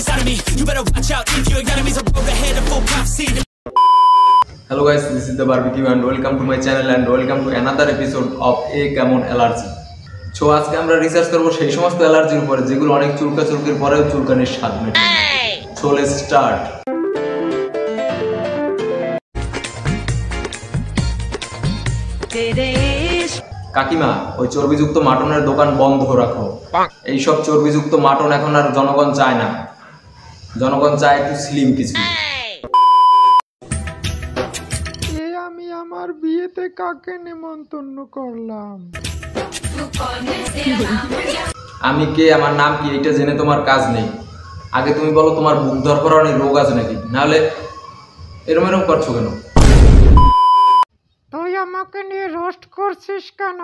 inside of me. You better watch out if your enemy's a road ahead of full prophecy. Hello guys, this is the barbecue and welcome to my channel and welcome to another episode of A Common Allergy. So আজকে আমরা research করব সেই সমস্ত অ্যালার্জির উপরে যেগুলো অনেক চুলকাচুলকির পরেও চুলকানির স্বাদ মেটে। So let's start. কাকিমা, ওই চর্বিযুক্ত মাটনের দোকান বন্ধ রাখো। এই সব চর্বিযুক্ত মাটন এখন আর জনগণ চায় না। জনগণ চায় একটু স্লিম কিছু। আমি আমার বিয়েতে কাকে নিমন্ত্রণ করলাম? আমি কে, আমার নাম কি, এটা জেনে তোমার কাজ নেই। আগে তুমি বলো তোমার বুক ধরফরানি রোগ আছে নাকি, নাহলে এরম এরম করছো কেন? তুই আমাকে নিয়ে রোস্ট করছিস কেন?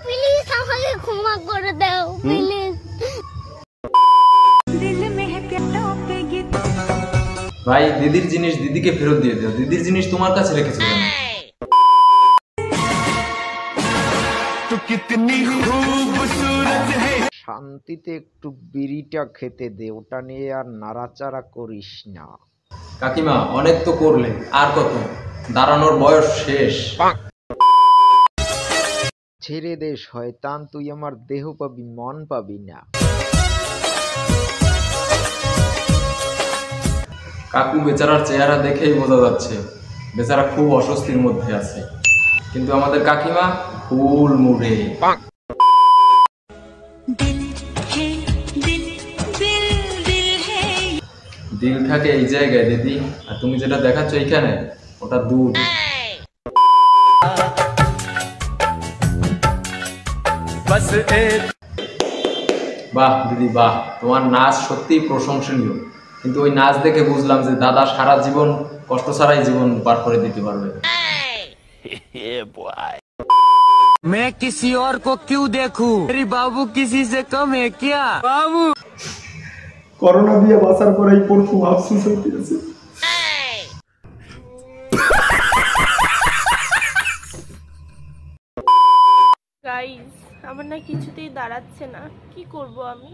প্লিজ আমাকে ক্ষমা করে দাও প্লিজ। ভাই, দিদির জিনিস দিদিকে ফেরত দিয়ে দাও। দিদির জিনিস তোমার কাছে রেখেছো কেন? শান্তিতে একটু বিড়িটা খেতে দে, ওটা নিয়ে আর নাড়াচাড়া করিস না। কাকিমা, অনেক তো করলে, আর কত? দাঁড়ানোর বয়স শেষ। ছেড়ে দে শয়তান, তুই আমার দেহ পাবি, মন পাবি না। কাকু বেচারার চেহারা দেখেই বোঝা যাচ্ছে বেচারা খুব অস্বস্তির মধ্যে আছে, কিন্তু আমাদের কাকিমা ফুল মুডে। দিল থাকে এই জায়গায় দিদি, আর তুমি যেটা দেখাচ্ছ এইখানে, ওটা দুধ। বাহ দিদি বাহ, তোমার নাচ সত্যিই প্রশংসনীয়, কিন্তু ওই নাচ দেখে বুঝলাম যে দাদা সারা জীবন কষ্ট ছাড়াই জীবন পার করে দিতে পারবে। मैं किसी और को क्यों देखूं? मेरी बाबू किसी से कम है क्या? बाबू করোনা দিয়ে বাঁচার পরেই প্রথম আফসোস হইতেছে। গাইস, আমার না কিছুতেই দাঁড়াচ্ছে না, কি করব আমি?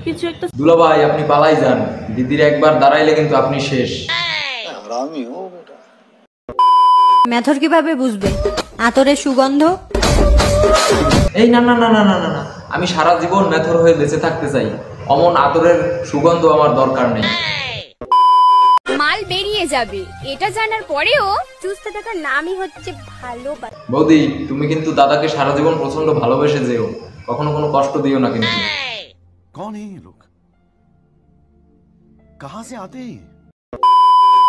কিছু একটা। দুলা ভাই, আপনি পালাই যান, দিদির একবার দাঁড়াইলে কিন্তু আপনি শেষ। মেথর কিভাবে বুঝবে আতরের সুগন্ধ? এই না না না না না না, আমি সারা জীবন মেথর হয়ে বেঁচে থাকতে চাই, অমন আতরের সুগন্ধ আমার দরকার নেই। মাল বেরিয়ে যাবে এটা জানার পরেও চুষতে থাকার নামই হচ্ছে ভালোবাসা। বৌদি, তুমি কিন্তু দাদাকে সারা জীবন প্রচন্ড ভালোবেসে যেও, কখনো কোনো কষ্ট দিও না কিন্তু। कौन है ये लोग? कहां से आते हैं?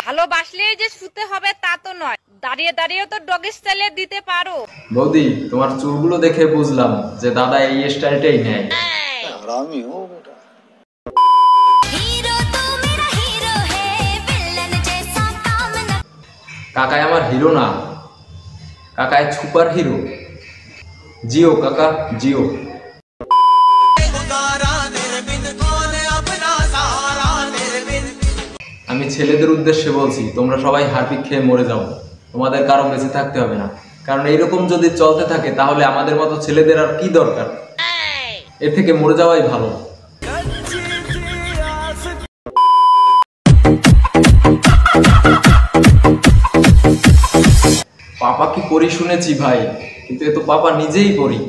ভালোবাসলে যে শুতে হবে তা তো নয়, দাঁড়িয়ে দাঁড়িয়ে তো ডগ স্টাইলে দিতে পারো। বৌদি, তোমার চুলগুলো দেখে বুঝলাম যে দাদা এই স্টাইলটাই নেয়। কাকায় আমার হিরো না, কাকায় সুপার হিরো। জিও কাকা, জিও। আমি ছেলেদের উদ্দেশ্যে বলছি, তোমরা সবাই হারপিক খেয়ে মরে যাও, তোমাদের কারো বেঁচে থাকতে হবে না, কারণ এইরকম যদি চলতে থাকে তাহলে আমাদের মতো ছেলেদের আর কি দরকার? এর থেকে মরে যাওয়াই ভালো। পাপা কি পড়ি শুনেছি ভাই, কিন্তু এ তো পাপা নিজেই পড়ি।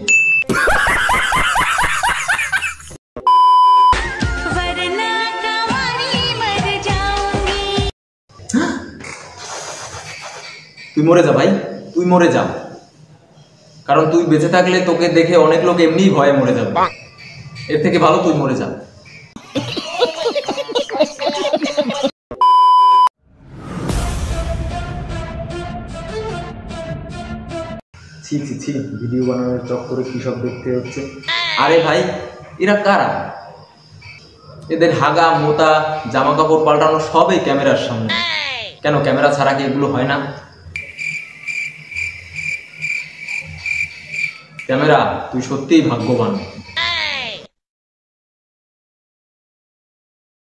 তুই মরে যা ভাই, তুই মরে যা, কারণ তুই বেঁচে থাকলে তোকে দেখে অনেক লোক এমনিই ভয়ে মরে যাবে। এর থেকে ভালো তুই মরে যা। ছি ছি ছি, ভিডিও বানানোর চক্করে কি সব দেখতে হচ্ছে। আরে ভাই, এরা কারা? এদের হাগা মোতা জামা কাপড় পাল্টানো সবই ক্যামেরার সামনে। কেন ক্যামেরা ছাড়া কি এগুলো হয় না? ক্যামেরা, তুই সত্যিই ভাগ্যবান।